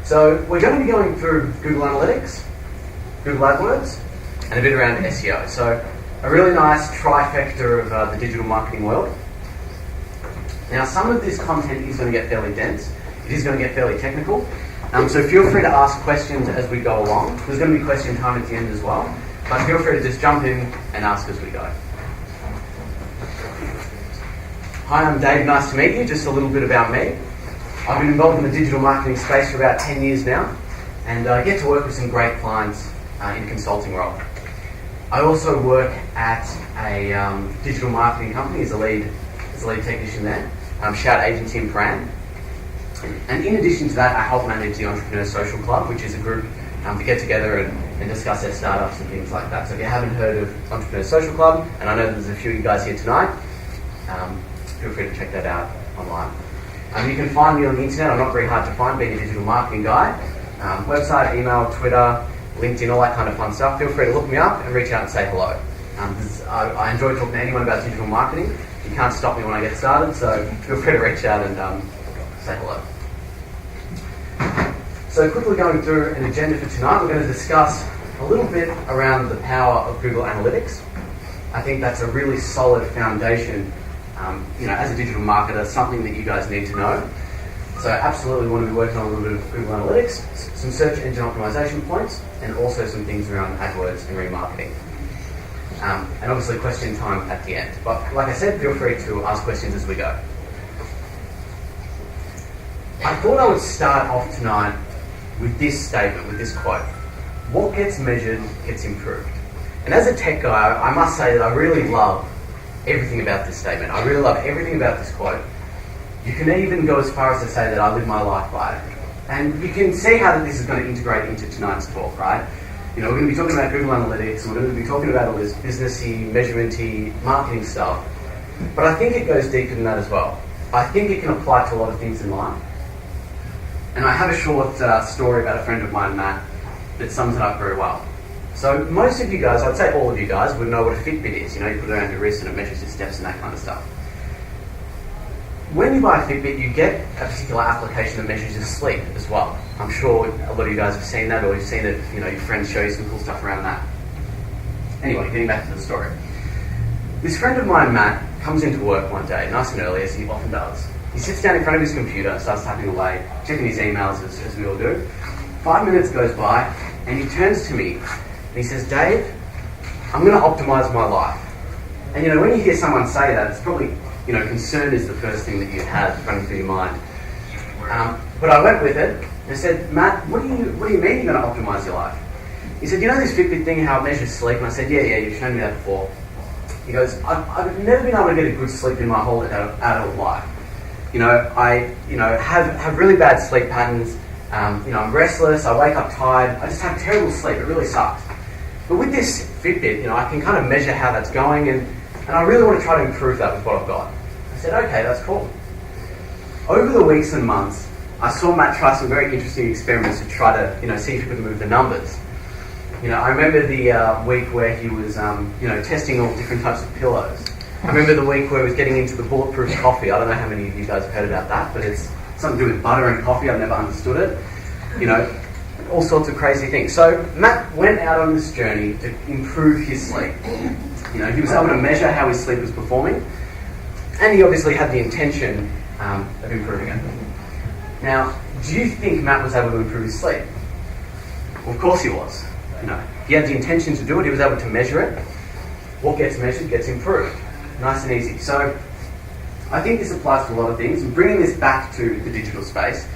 So we're going to be going through Google Analytics, Google AdWords, and a bit around SEO. So a really nice trifecta of the digital marketing world. Now some of this content is going to get fairly dense. It is going to get fairly technical. So feel free to ask questions as we go along. There's going to be question time at the end as well. But feel free to just jump in and ask as we go. Hi, I'm Dave. Nice to meet you. Just a little bit about me. I've been involved in the digital marketing space for about 10 years now, and I get to work with some great clients in a consulting role. I also work at a digital marketing company as a lead technician there, Shout Agency in Paran. And in addition to that, I help manage the Entrepreneur Social Club, which is a group to get together and discuss their startups and things like that. So if you haven't heard of Entrepreneur Social Club, and I know there's a few of you guys here tonight, feel free to check that out online. You can find me on the internet. I'm not very hard to find, being a digital marketing guy. Website, email, Twitter, LinkedIn, all that kind of fun stuff. Feel free to look me up and reach out and say hello. I enjoy talking to anyone about digital marketing. You can't stop me when I get started, so feel free to reach out and say hello. So quickly going through an agenda for tonight, we're going to discuss a little bit around the power of Google Analytics. I think that's a really solid foundation, as a digital marketer, something that you guys need to know. So absolutely want to be working on a little bit of Google Analytics, some search engine optimization points, and also some things around AdWords and remarketing. And obviously question time at the end. But like I said, feel free to ask questions as we go. I thought I would start off tonight with this statement, with this quote. What gets measured gets improved. And as a tech guy, I must say that I really love everything about this statement. I really love everything about this quote. You can even go as far as to say that I live my life by it. And you can see how this is going to integrate into tonight's talk, right? We're going to be talking about Google Analytics, we're going to be talking about all this businessy, measurement-y, marketing stuff. But I think it goes deeper than that as well. I think it can apply to a lot of things in life. And I have a short story about a friend of mine, Matt, that sums it up very well. So most of you guys, I'd say all of you guys, would know what a Fitbit is. You put it around your wrist and it measures your steps and that kind of stuff. When you buy a Fitbit, you get a particular application that measures your sleep as well. I'm sure a lot of you guys have seen that, or you've seen it, your friends show you some cool stuff around that. Anyway, getting back to the story. This friend of mine, Matt, comes into work one day, nice and early, as he often does. He sits down in front of his computer, starts typing away, checking his emails as we all do. 5 minutes goes by, and he turns to me, and he says, Dave, I'm going to optimize my life. And when you hear someone say that, it's probably, concern is the first thing that you have running through your mind. But I went with it and said, Matt, what do you mean you're going to optimize your life? He said, this Fitbit thing, how it measures sleep? And I said, yeah, you've shown me that before. He goes, I've never been able to get a good sleep in my whole adult life. I have really bad sleep patterns. I'm restless. I wake up tired. I just have terrible sleep. It really sucks. But with this Fitbit, I can kind of measure how that's going, and I really want to try to improve that with what I've got. I said, okay, that's cool. Over the weeks and months, I saw Matt try some very interesting experiments to try to, see if he could move the numbers. I remember the week where he was, testing all different types of pillows. I remember the week where he was getting into the bulletproof coffee. I don't know how many of you guys have heard about that, but it's something to do with butter and coffee. I've never understood it. All sorts of crazy things. So Matt went out on this journey to improve his sleep. He was able to measure how his sleep was performing, and he obviously had the intention of improving it. Now, do you think Matt was able to improve his sleep? Well, of course he was. He had the intention to do it. He was able to measure it. What gets measured gets improved. Nice and easy. So I think this applies to a lot of things. And bringing this back to the digital space,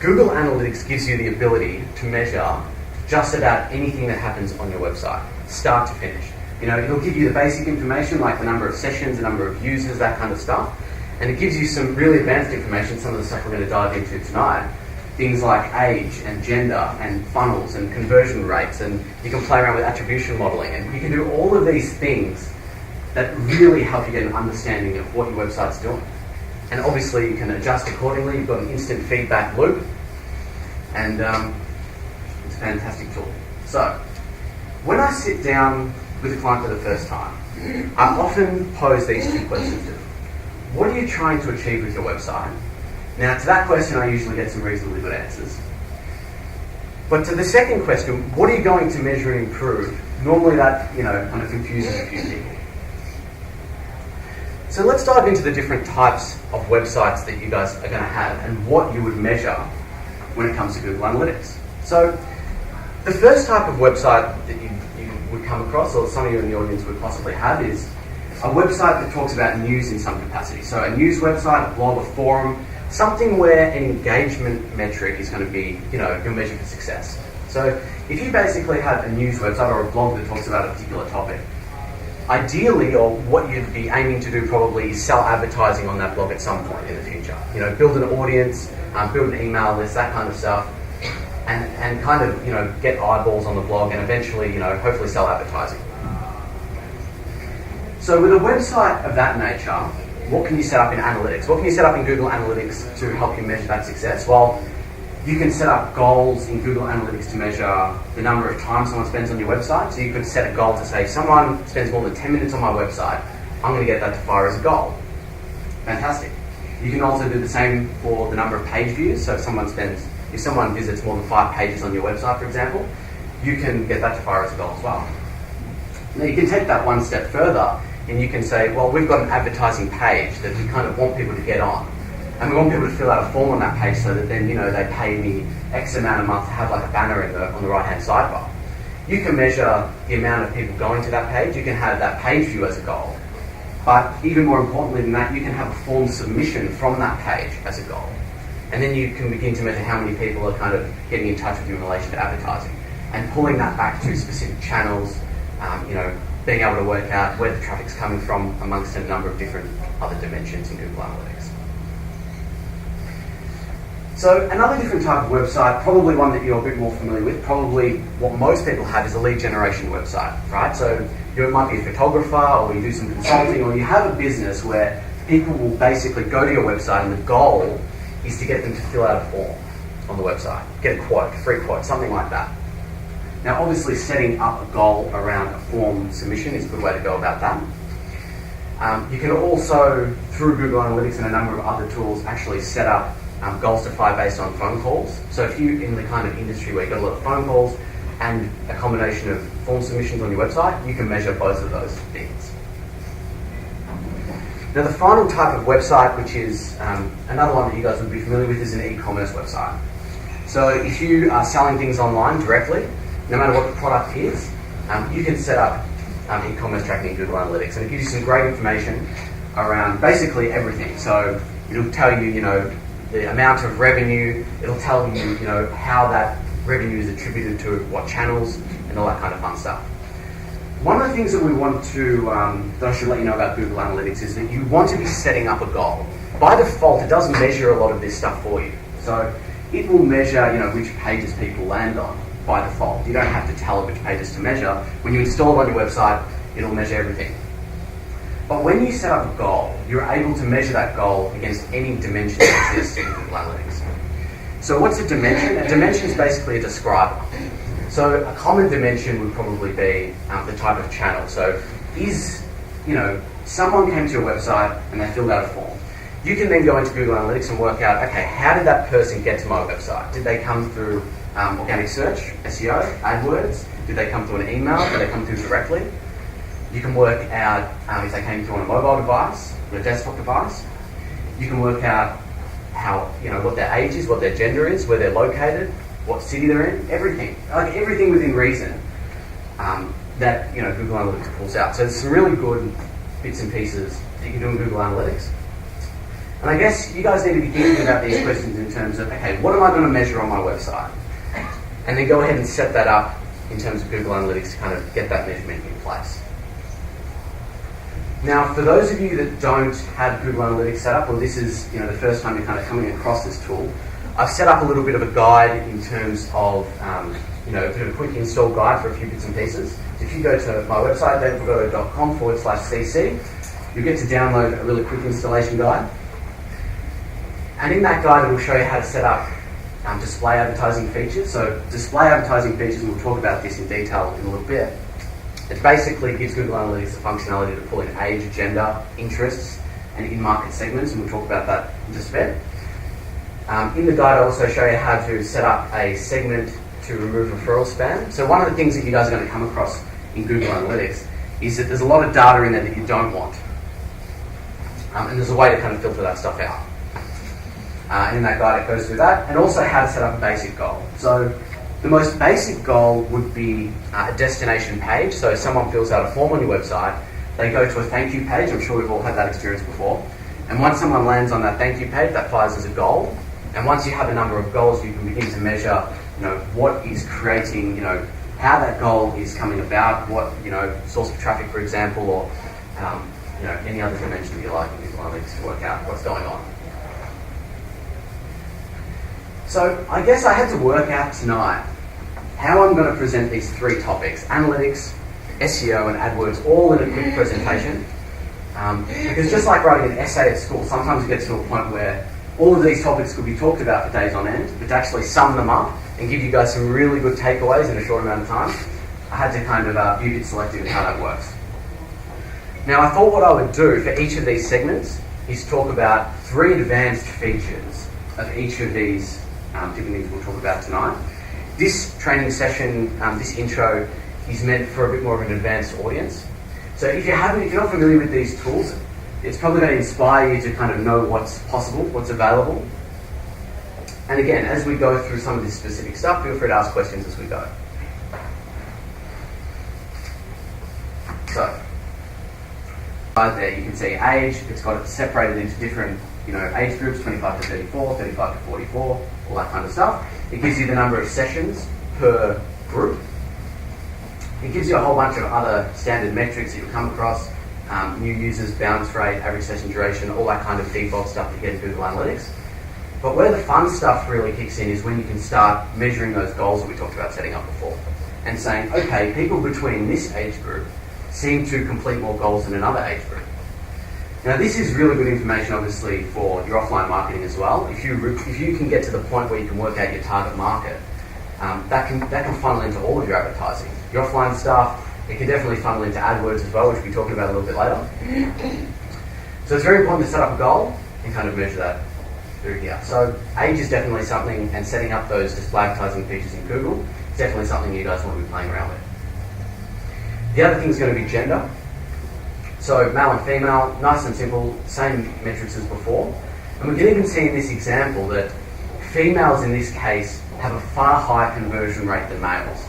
Google Analytics gives you the ability to measure just about anything that happens on your website, start to finish. It'll give you the basic information like the number of sessions, the number of users, that kind of stuff. And it gives you some really advanced information, some of the stuff we're going to dive into tonight. Things like age and gender and funnels and conversion rates, and you can play around with attribution modeling, and you can do all of these things that really help you get an understanding of what your website's doing. And obviously you can adjust accordingly. You've got an instant feedback loop, and it's a fantastic tool. So when I sit down with a client for the first time, I often pose these two questions to them. What are you trying to achieve with your website? Now, to that question, I usually get some reasonably good answers. But to the second question, what are you going to measure and improve? Normally that, kind of confuses a few people. So let's dive into the different types of websites that you guys are going to have and what you would measure when it comes to Google Analytics. So the first type of website that you would come across, or some of you in the audience would possibly have, is a website that talks about news in some capacity. So a news website, a blog, a forum, something where an engagement metric is going to be, your measure for success. So if you basically have a news website or a blog that talks about a particular topic, ideally, or what you'd be aiming to do probably, is sell advertising on that blog at some point in the future. Build an audience, build an email list, that kind of stuff, and kind of, get eyeballs on the blog and eventually, hopefully sell advertising. So with a website of that nature, what can you set up in analytics? What can you set up in Google Analytics to help you measure that success? Well, you can set up goals in Google Analytics to measure the number of time someone spends on your website. So you could set a goal to say, if someone spends more than 10 minutes on my website, I'm going to get that to fire as a goal. Fantastic. You can also do the same for the number of page views. So if someone visits more than 5 pages on your website, for example, you can get that to fire as a goal as well. Now you can take that one step further and you can say, well, we've got an advertising page that we kind of want people to get on. And we want people to fill out a form on that page so that then, they pay me X amount a month to have like a banner on the right-hand sidebar. You can measure the amount of people going to that page. You can have that page view as a goal. But even more importantly than that, you can have a form submission from that page as a goal. And then you can begin to measure how many people are kind of getting in touch with you in relation to advertising. And pulling that back to specific channels, being able to work out where the traffic's coming from amongst a number of different other dimensions in Google Analytics. So another different type of website, probably one that you're a bit more familiar with, probably what most people have, is a lead generation website, right? So you might be a photographer, or you do some consulting, or you have a business where people will basically go to your website and the goal is to get them to fill out a form on the website, get a quote, a free quote, something like that. Now obviously setting up a goal around a form submission is a good way to go about that. You can also, through Google Analytics and a number of other tools, actually set up goals to fire based on phone calls. So if you're in the kind of industry where you've got a lot of phone calls and a combination of form submissions on your website, you can measure both of those things. Now the final type of website, which is another one that you guys would be familiar with, is an e-commerce website. So if you are selling things online directly, no matter what the product is, you can set up e-commerce tracking in Google Analytics, and it gives you some great information around basically everything. So it'll tell you, the amount of revenue, it'll tell you, how that revenue is attributed to what channels, and all that kind of fun stuff. One of the things that we want to, that I should let you know about Google Analytics, is that you want to be setting up a goal. By default, it does measure a lot of this stuff for you. So it will measure, which pages people land on by default. You don't have to tell it which pages to measure. When you install it on your website, it'll measure everything. But when you set up a goal, you're able to measure that goal against any dimension that exists in Google Analytics. So what's a dimension? A dimension is basically a describer. So a common dimension would probably be the type of channel. So someone came to your website and they filled out a form. You can then go into Google Analytics and work out, okay, how did that person get to my website? Did they come through organic search, SEO, AdWords? Did they come through an email? Did they come through directly? You can work out if they came through on a mobile device, or a desktop device. You can work out what their age is, what their gender is, where they're located, what city they're in, everything. Like everything within reason that Google Analytics pulls out. So there's some really good bits and pieces that you can do in Google Analytics. And I guess you guys need to be thinking about these questions in terms of, okay, what am I going to measure on my website? And then go ahead and set that up in terms of Google Analytics to kind of get that measurement in place. Now, for those of you that don't have Google Analytics set up, or this is the first time you're kind of coming across this tool, I've set up a little bit of a guide in terms of a quick install guide for a few bits and pieces. So if you go to my website, davidpagotto.com/cc, you'll get to download a really quick installation guide. And in that guide, it will show you how to set up display advertising features. So display advertising features, and we'll talk about this in detail in a little bit. It basically gives Google Analytics the functionality to pull in age, gender, interests, and in-market segments, and we'll talk about that in just a bit. In the guide, I also show you how to set up a segment to remove referral spam. So one of the things that you guys are going to come across in Google Analytics is that there's a lot of data in there that you don't want. And there's a way to kind of filter that stuff out. And in that guide it goes through that, and also how to set up a basic goal. So the most basic goal would be a destination page. So someone fills out a form on your website, they go to a thank you page. I'm sure we've all had that experience before. And once someone lands on that thank you page, that fires as a goal. And once you have a number of goals, you can begin to measure, what is creating, how that goal is coming about, what, source of traffic, for example, or, any other dimension that you like in Google Analytics to work out what's going on. So I guess I had to work out tonight how I'm going to present these three topics: analytics, SEO, and AdWords, all in a quick presentation. Because just like writing an essay at school, sometimes it gets to a point where all of these topics could be talked about for days on end, but to actually sum them up and give you guys some really good takeaways in a short amount of time, I had to kind of be a bit selective in how that works. Now, I thought what I would do for each of these segments is talk about 3 advanced features of each of these different things we'll talk about tonight. This training session, this intro, is meant for a bit more of an advanced audience. So if you're not familiar with these tools, it's probably going to inspire you to kind of know what's possible, what's available. And again, as we go through some of this specific stuff, feel free to ask questions as we go. So, right there you can see age. It's got it separated into different age groups: 25 to 34, 35 to 44, all that kind of stuff. It gives you the number of sessions per group. It gives you a whole bunch of other standard metrics that you'll come across: new users, bounce rate, average session duration, all that kind of default stuff that you get in Google Analytics. But where the fun stuff really kicks in is when you can start measuring those goals that we talked about setting up before, and saying, okay, people between this age group seem to complete more goals than another age group. Now, this is really good information, obviously, for your offline marketing as well. If you can get to the point where you can work out your target market, that can funnel into all of your advertising. Your offline stuff, it can definitely funnel into AdWords as well, which we'll be talking about a little bit later. So it's very important to set up a goal and kind of measure that through here. So age is definitely something, and setting up those display advertising features in Google is definitely something you guys want to be playing around with. The other thing is going to be gender. So male and female, nice and simple, same metrics as before. And we can even see in this example that females in this case have a far higher conversion rate than males.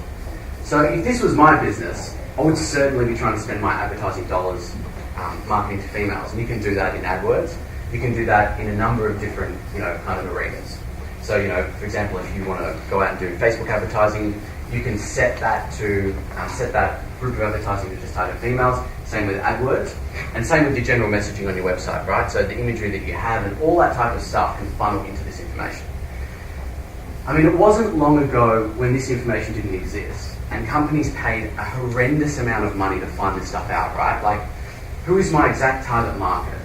So if this was my business, I would certainly be trying to spend my advertising dollars marketing to females. And you can do that in AdWords. You can do that in a number of different, kind of arenas. So, for example, if you want to go out and do Facebook advertising, you can set that to set that group of advertising to just target females. Same with AdWords, and same with your general messaging on your website, right? So the imagery that you have and all that type of stuff can funnel into this information. I mean, it wasn't long ago when this information didn't exist, and companies paid a horrendous amount of money to find this stuff out, right? Like, who is my exact target market?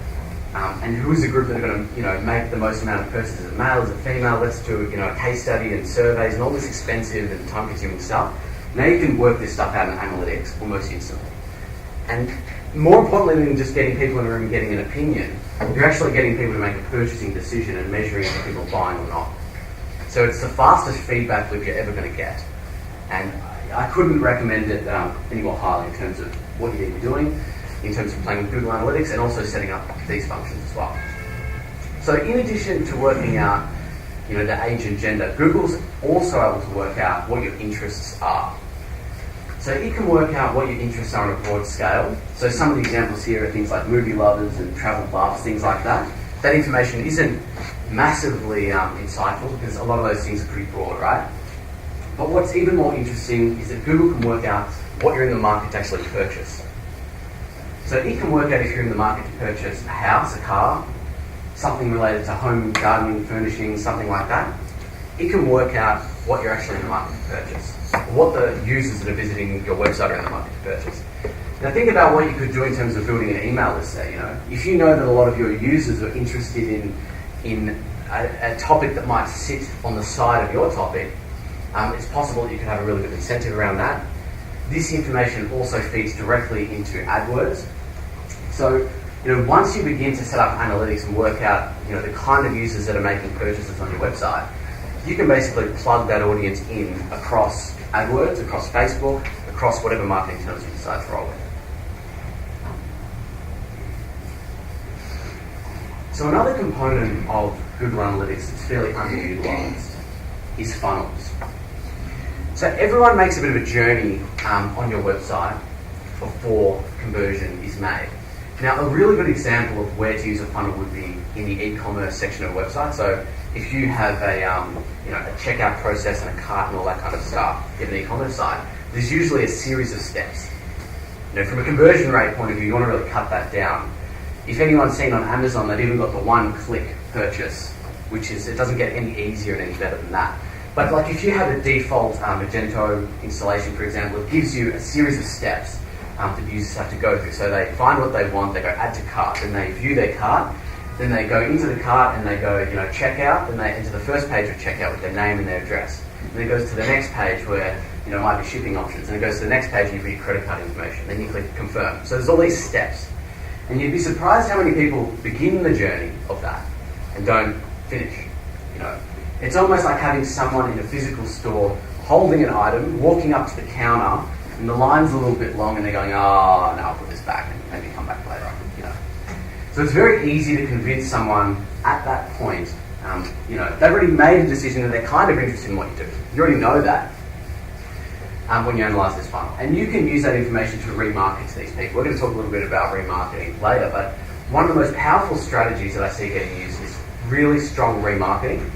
And who is the group that are going to, make the most amount of purchases? Is it male? Is it female? Let's do, a case study and surveys and all this expensive and time-consuming stuff. Now you can work this stuff out in analytics almost instantly. And more importantly than just getting people in a room and getting an opinion, you're actually getting people to make a purchasing decision and measuring if people are buying or not. So it's the fastest feedback loop you're ever going to get. And I couldn't recommend it any more highly in terms of what you need to be doing, in terms of playing with Google Analytics, and also setting up these functions as well. So in addition to working out, the age and gender, Google's also able to work out what your interests are. So it can work out what your interests are on a broad scale. So some of the examples here are things like movie lovers and travel buffs, things like that. That information isn't massively insightful because a lot of those things are pretty broad, right? But what's even more interesting is that Google can work out what you're in the market to actually purchase. So it can work out if you're in the market to purchase a house, a car, something related to home, gardening, furnishing, something like that. It can work out what you're actually in the market to purchase, what the users that are visiting your website are in the market to purchase. Now think about what you could do in terms of building an email list there. If you know that a lot of your users are interested in a topic that might sit on the side of your topic, it's possible that you could have a really good incentive around that. This information also feeds directly into AdWords. So, once you begin to set up analytics and work out, the kind of users that are making purchases on your website, you can basically plug that audience in across AdWords, across Facebook, across whatever marketing terms you decide to roll with. So another component of Google Analytics that's fairly underutilized is funnels. So everyone makes a bit of a journey on your website before conversion is made. Now, a really good example of where to use a funnel would be in the e-commerce section of a website. So if you have a checkout process and a cart and all that kind of stuff in an e-commerce site, there's usually a series of steps. From a conversion rate point of view, you want to really cut that down. If anyone's seen on Amazon, they've even got the one-click purchase, it doesn't get any easier and any better than that. But like if you have a default Magento installation, for example, it gives you a series of steps that users have to go through. So they find what they want, they go add to cart, then they view their cart, then they go into the cart and they go, checkout, then they enter the first page of checkout with their name and their address. And then it goes to the next page where, it might be shipping options, and it goes to the next page and you put your credit card information, then you click confirm. So there's all these steps. And you'd be surprised how many people begin the journey of that and don't finish. It's almost like having someone in a physical store holding an item, walking up to the counter, and the line's a little bit long, and they're going, oh, no, I'll put this back and maybe come back later. So it's very easy to convince someone at that point. They've already made a decision and they're kind of interested in what you do. You already know that when you analyse this funnel. And you can use that information to remarket to these people. We're going to talk a little bit about remarketing later, but one of the most powerful strategies that I see getting used is really strong remarketing.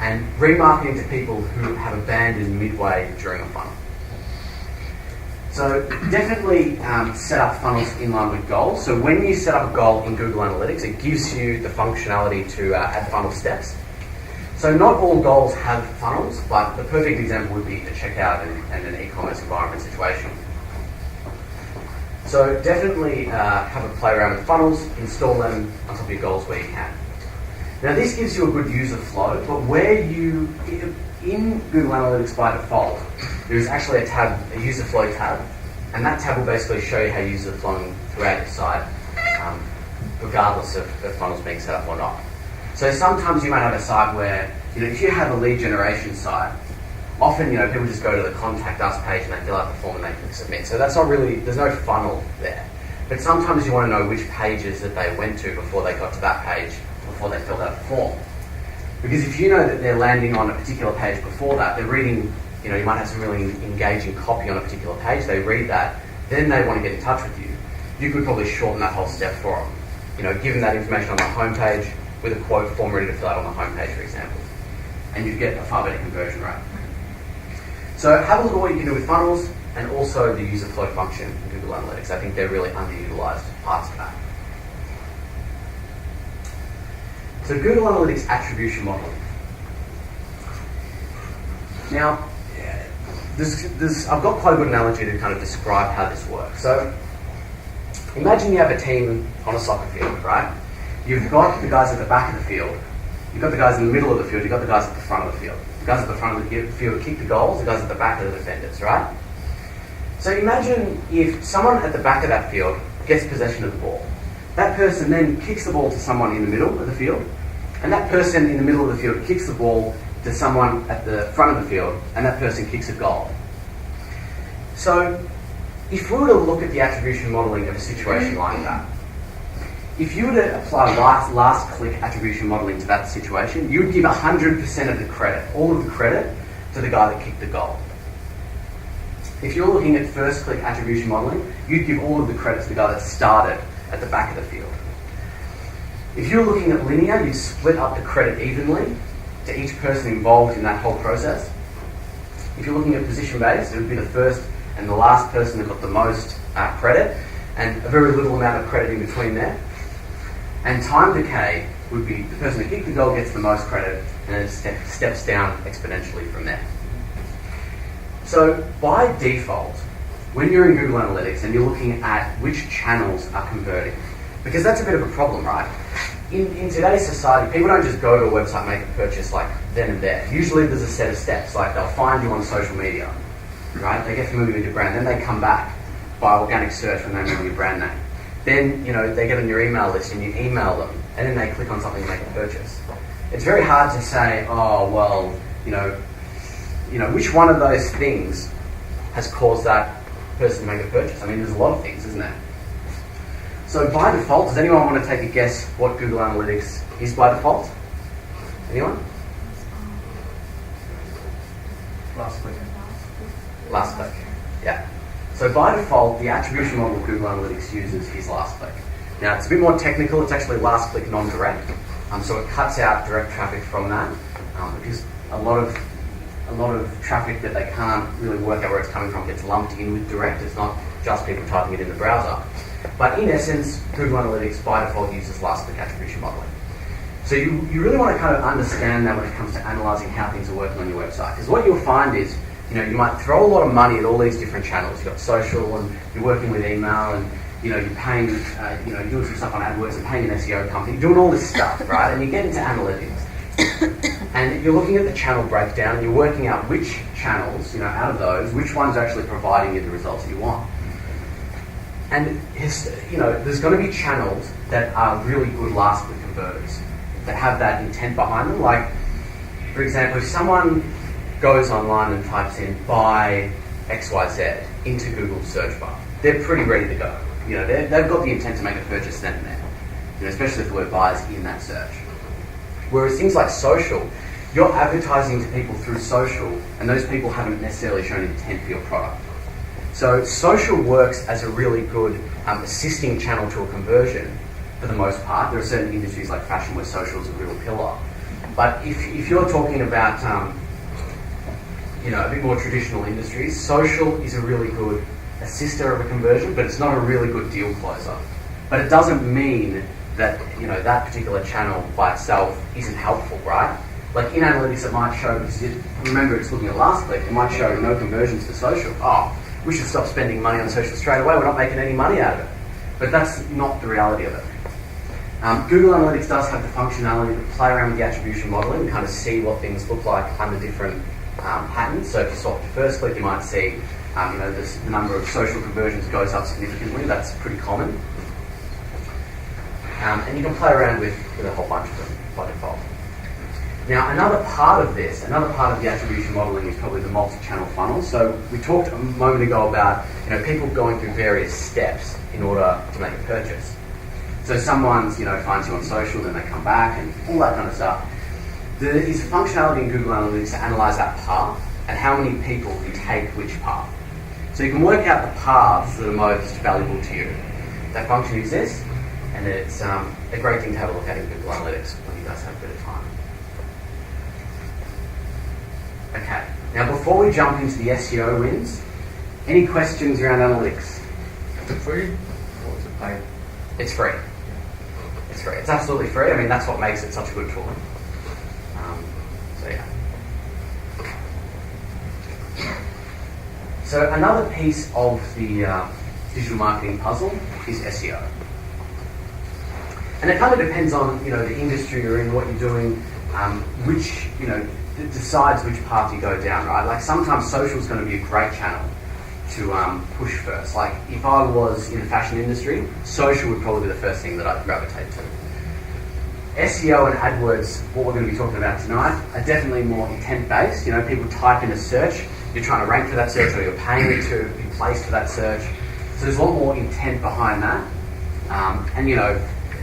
And remarketing to people who have abandoned midway during a funnel. So definitely set up funnels in line with goals. So when you set up a goal in Google Analytics, it gives you the functionality to add funnel steps. So not all goals have funnels, but the perfect example would be a checkout and an e-commerce environment situation. So definitely have a play around with funnels, install them on top of your goals where you can. Now this gives you a good user flow, but in Google Analytics by default, there is actually a user flow tab, and that tab will basically show you how users are flowing throughout your site, regardless of the funnels being set up or not. So sometimes you might have a site where, if you have a lead generation site, often, people just go to the contact us page and they fill out the form and they click submit. So that's not really, there's no funnel there. But sometimes you want to know which pages that they went to before they got to that page, before they filled out the form. Because if you know that they're landing on a particular page before that, they're reading, you might have some really engaging copy on a particular page, they read that, then they want to get in touch with you. You could probably shorten that whole step for them. Give them that information on the homepage with a quote form ready to fill out on the homepage, for example. And you'd get a far better conversion rate. So have a look at what you can do with funnels and also the user flow function in Google Analytics. I think they're really underutilized parts of that. So Google Analytics attribution model. Now, I've got quite a good analogy to kind of describe how this works. So imagine you have a team on a soccer field, right? You've got the guys at the back of the field, you've got the guys in the middle of the field, you've got the guys at the front of the field. The guys at the front of the field kick the goals, the guys at the back are the defenders, right? So imagine if someone at the back of that field gets possession of the ball. That person then kicks the ball to someone in the middle of the field, and that person in the middle of the field kicks the ball to someone at the front of the field, and that person kicks a goal. So if we were to look at the attribution modelling of a situation like that, if you were to apply last click attribution modelling to that situation, you would give 100% of the credit, all of the credit, to the guy that kicked the goal. If you're looking at first click attribution modelling, you'd give all of the credit to the guy that started at the back of the field. If you're looking at linear, you'd split up the credit evenly to each person involved in that whole process. If you're looking at position based, it would be the first and the last person that got the most credit, and a very little amount of credit in between there. And time decay would be the person that kicked the goal gets the most credit, and then it steps down exponentially from there. So by default, when you're in Google Analytics and you're looking at which channels are converting, because that's a bit of a problem, right? In today's society, people don't just go to a website and make a purchase like then and there. Usually there's a set of steps, like they'll find you on social media, right? They get familiar with your brand, then they come back by organic search when they know your brand name. Then, they get on your email list and you email them, and then they click on something and make a purchase. it's very hard to say, oh, well, which one of those things has caused that person to make a purchase? I mean, there's a lot of things, isn't there? So by default, does anyone want to take a guess what Google Analytics is by default? Anyone? Last click. Last click, yeah. So by default, the attribution model Google Analytics uses is last click. Now, it's a bit more technical. It's actually last click non-direct. So it cuts out direct traffic from that because a lot of traffic that they can't really work out where it's coming from gets lumped in with direct. It's not just people typing it in the browser. But in essence, Google Analytics by default uses last click attribution modeling. So you really want to kind of understand that when it comes to analysing how things are working on your website. Because what you'll find is, you might throw a lot of money at all these different channels. You've got social, and you're working with email, and you're paying, you're doing some stuff on AdWords and paying an SEO company, doing all this stuff, right? And you get into analytics, and you're looking at the channel breakdown, and you're working out which channels, out of those, which ones are actually providing you the results that you want. And there's going to be channels that are really good last click converters that have that intent behind them. Like, for example, if someone goes online and types in buy XYZ into Google's search bar, they're pretty ready to go. They've got the intent to make a purchase then and there, especially if the word buy is in that search. Whereas things like social, you're advertising to people through social, and those people haven't necessarily shown intent for your product. So social works as a really good assisting channel to a conversion for the most part. There are certain industries like fashion where social is a real pillar. But if you're talking about a bit more traditional industries, social is a really good assister of a conversion, but it's not a really good deal closer. But it doesn't mean that that particular channel by itself isn't helpful, right? Like in analytics, it might show, because remember it's looking at last click, it might show no conversions to social. Oh, we should stop spending money on social straight away. We're not making any money out of it. But that's not the reality of it. Google Analytics does have the functionality to play around with the attribution modeling and kind of see what things look like under different patterns. So if you swap to first click, you might see the number of social conversions goes up significantly. That's pretty common. And you can play around with a whole bunch of them by default. Now, another part of the attribution modeling is probably the multi-channel funnel. So we talked a moment ago about people going through various steps in order to make a purchase. So someone finds you on social, then they come back, and all that kind of stuff. There is functionality in Google Analytics to analyse that path and how many people can take which path. So you can work out the paths that are most valuable to you. That function exists, and it's a great thing to have a look at in Google Analytics when you guys have a bit of time. Okay, now before we jump into the SEO wins, any questions around analytics? Is it free or is it paid? It's free. It's free. It's absolutely free. I mean, that's what makes it such a good tool. So yeah. So another piece of the digital marketing puzzle is SEO. And it kind of depends on the industry you're in, what you're doing, which it decides which path you go down, right? Like sometimes social is going to be a great channel to push first. Like if I was in the fashion industry, social would probably be the first thing that I'd gravitate to. SEO and AdWords, what we're going to be talking about tonight, are definitely more intent-based. People type in a search, you're trying to rank for that search, or you're paying it to be placed for that search. So there's a lot more intent behind that. And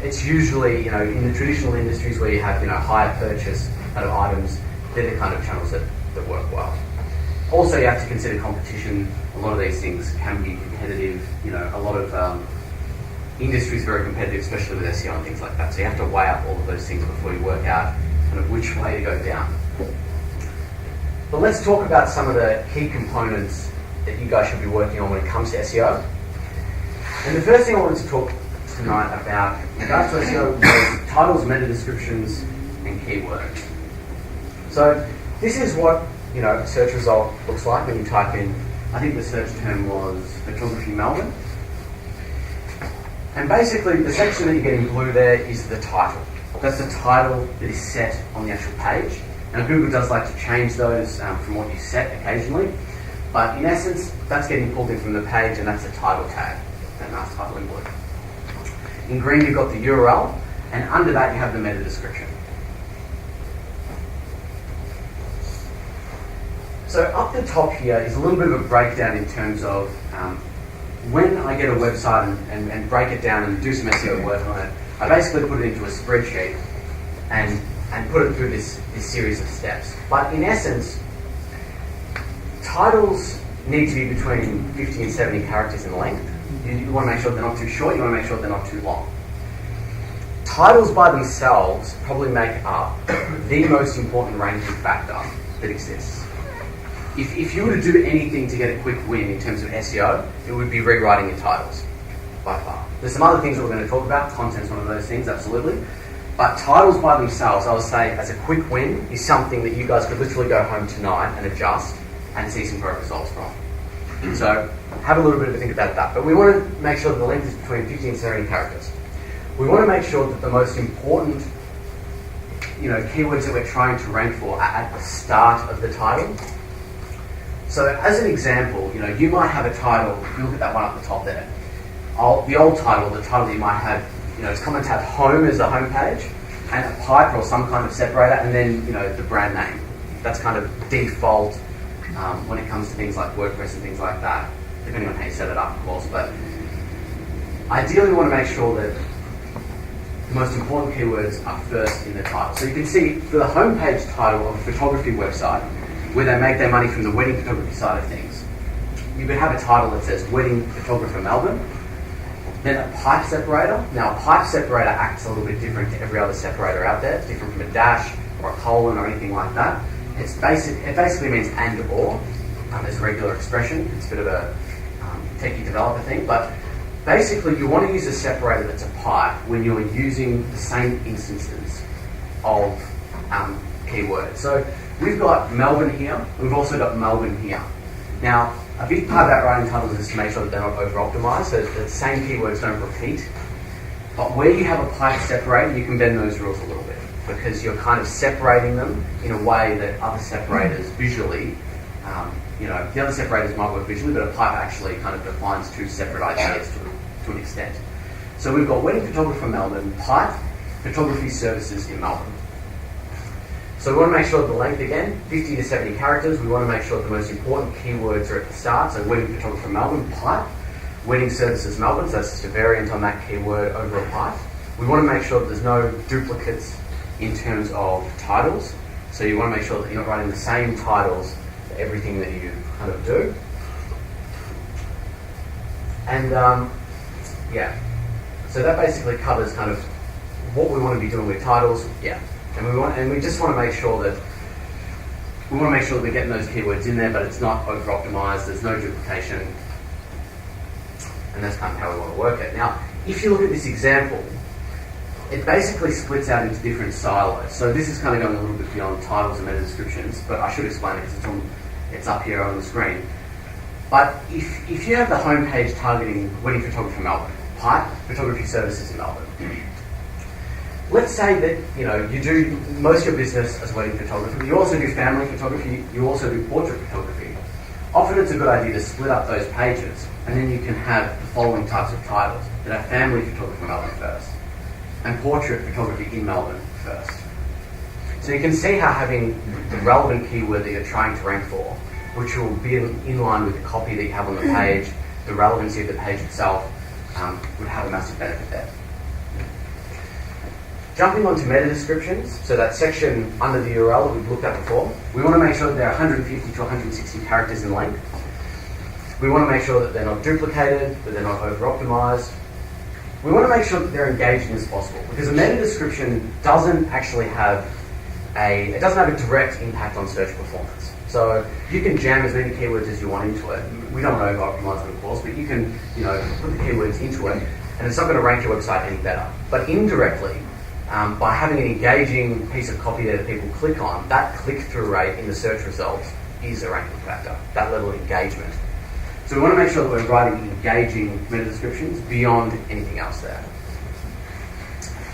it's usually, in the traditional industries where you have, higher purchase out of items, they're the kind of channels that work well. Also, you have to consider competition. A lot of these things can be competitive. A lot of industries are very competitive, especially with SEO and things like that. So you have to weigh up all of those things before you work out kind of which way to go down. But let's talk about some of the key components that you guys should be working on when it comes to SEO. And the first thing I wanted to talk tonight about in regards to SEO was titles, meta descriptions, and keywords. So this is what a search result looks like when you type in, I think the search term was photography Melbourne. And basically the section that you get in blue there is the title. That's the title that is set on the actual page. Now Google does like to change those from what you set occasionally, but in essence that's getting pulled in from the page, and that's the title tag, that nice title in blue. In green you've got the URL, and under that you have the meta description. So up the top here is a little bit of a breakdown in terms of when I get a website and break it down and do some SEO work on it, I basically put it into a spreadsheet and put it through this series of steps. But in essence, titles need to be between 50 and 70 characters in length. You want to make sure they're not too short, you want to make sure they're not too long. Titles by themselves probably make up the most important ranking factor that exists. If you were to do anything to get a quick win in terms of SEO, it would be rewriting your titles, by far. There's some other things that we're going to talk about. Content's one of those things, absolutely. But titles by themselves, I would say, as a quick win, is something that you guys could literally go home tonight and adjust and see some great results from. So have a little bit of a think about that. But we want to make sure that the length is between 50 and 70 characters. We want to make sure that the most important keywords that we're trying to rank for are at the start of the title. So as an example, you might have a title, if you look at that one up the top there, the old title, the title that you might have, it's common to have home as the home page, and a pipe or some kind of separator, and then, the brand name. That's kind of default when it comes to things like WordPress and things like that, depending on how you set it up, of course. But ideally, we want to make sure that the most important keywords are first in the title. So you can see for the homepage title of a photography website, where they make their money from the wedding photography side of things, you could have a title that says Wedding Photographer Melbourne, then a pipe separator. Now a pipe separator acts a little bit different to every other separator out there. It's different from a dash or a colon or anything like that. It basically means and or as a regular expression. It's a bit of a techie developer thing, but basically you want to use a separator that's a pipe when you're using the same instances of keywords. So we've got Melbourne here, we've also got Melbourne here. Now, a big part about writing titles is to make sure that they're not over-optimized, so the same keywords don't repeat. But where you have a pipe separator, you can bend those rules a little bit, because you're kind of separating them in a way that other separators visually, the other separators might work visually, but a pipe actually kind of defines two separate ideas to an extent. So we've got Wedding Photographer Melbourne, pipe, photography services in Melbourne. So we want to make sure that the length, again, 50 to 70 characters. We want to make sure that the most important keywords are at the start. So Wedding Photographer Melbourne, pipe. Wedding Services Melbourne, so that's just a variant on that keyword over a pipe. We want to make sure that there's no duplicates in terms of titles. So you want to make sure that you're not writing the same titles for everything that you kind of do. And so that basically covers kind of what we want to be doing with titles. And we just want to make sure that we're getting those keywords in there, but it's not over optimized. There's no duplication, and that's kind of how we want to work it. Now, if you look at this example, it basically splits out into different silos. So this is kind of going a little bit beyond titles and meta descriptions, but I should explain it because it's up here on the screen. But if you have the homepage targeting Wedding Photographer Melbourne, pipe, photography services in Melbourne. Let's say that you do most of your business as wedding photography, but you also do family photography, you also do portrait photography. Often it's a good idea to split up those pages, and then you can have the following types of titles that are family photography in Melbourne first, and portrait photography in Melbourne first. So you can see how having the relevant keyword that you're trying to rank for, which will be in line with the copy that you have on the page, the relevancy of the page itself, would have a massive benefit there. Jumping onto meta descriptions, so that section under the URL that we've looked at before, we want to make sure that they're 150 to 160 characters in length. We want to make sure that they're not duplicated, that they're not over-optimized. We want to make sure that they're engaging as possible, because a meta description doesn't actually have a direct impact on search performance. So you can jam as many keywords as you want into it. We don't want to over-optimize them, of course, but you can put the keywords into it, and it's not going to rank your website any better. But indirectly, by having an engaging piece of copy there that people click on, that click-through rate in the search results is a ranking factor, that level of engagement. So we want to make sure that we're writing engaging meta descriptions beyond anything else there.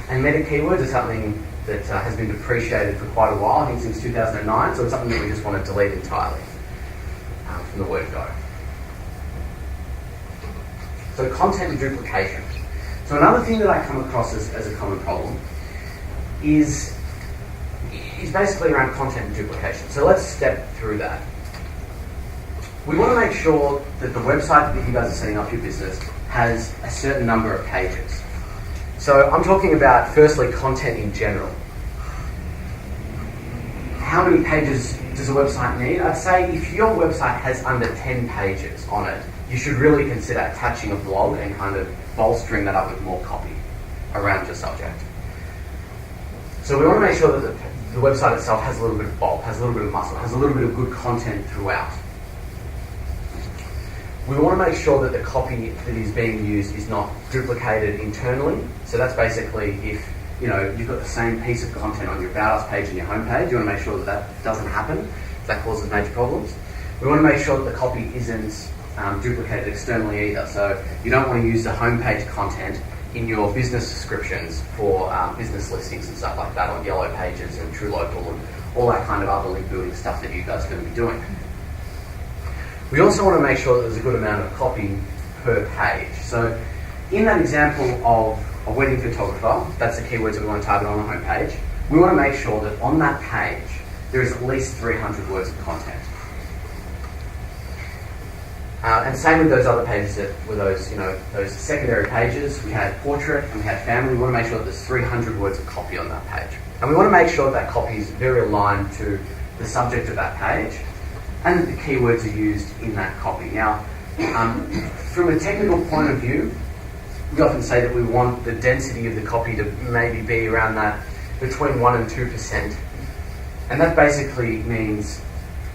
And meta keywords are something that has been depreciated for quite a while, I think since 2009, so it's something that we just want to delete entirely from the word go. So content and duplication. So another thing that I come across as a common problem is basically around content and duplication. So let's step through that. we want to make sure that the website that you guys are setting up your business has a certain number of pages. So I'm talking about, firstly, content in general. How many pages does a website need? I'd say if your website has under 10 pages on it, you should really consider attaching a blog and kind of bolstering that up with more copy around your subject. So we want to make sure that the website itself has a little bit of bulk, has a little bit of muscle, has a little bit of good content throughout. We want to make sure that the copy that is being used is not duplicated internally. So that's basically if you've got the same piece of content on your About Us page and your homepage, you want to make sure that that doesn't happen. That causes major problems. We want to make sure that the copy isn't duplicated externally either. So you don't want to use the homepage content in your business descriptions for business listings and stuff like that on Yellow Pages and TrueLocal and all that kind of other link building stuff that you guys are going to be doing. We also want to make sure that there's a good amount of copy per page. So in that example of a wedding photographer, that's the keywords that we want to target on the homepage. We want to make sure that on that page there is at least 300 words of content. And same with those other pages that were those secondary pages. We had portrait and we had family. We want to make sure that there's 300 words of copy on that page. And we want to make sure that copy is very aligned to the subject of that page and that the keywords are used in that copy. Now, from a technical point of view, we often say that we want the density of the copy to maybe be around that between 1% and 2%. And that basically means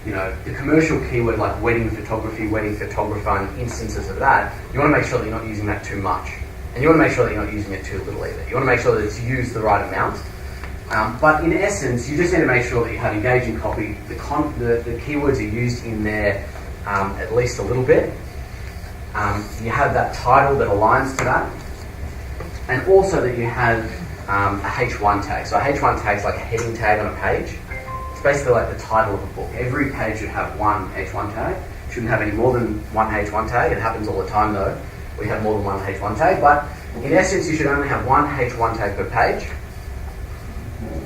the commercial keyword like wedding photography, wedding photographer, and instances of that, you want to make sure that you're not using that too much. And you want to make sure that you're not using it too little either. You want to make sure that it's used the right amount. But in essence, you just need to make sure that you have engaging copy, the keywords are used in there at least a little bit. You have that title that aligns to that. And also that you have a H1 tag. So a H1 tag is like a heading tag on a page. It's basically like the title of a book. Every page should have one H1 tag. Shouldn't have any more than one H1 tag. It happens all the time though. We have more than one H1 tag, but in essence you should only have one H1 tag per page,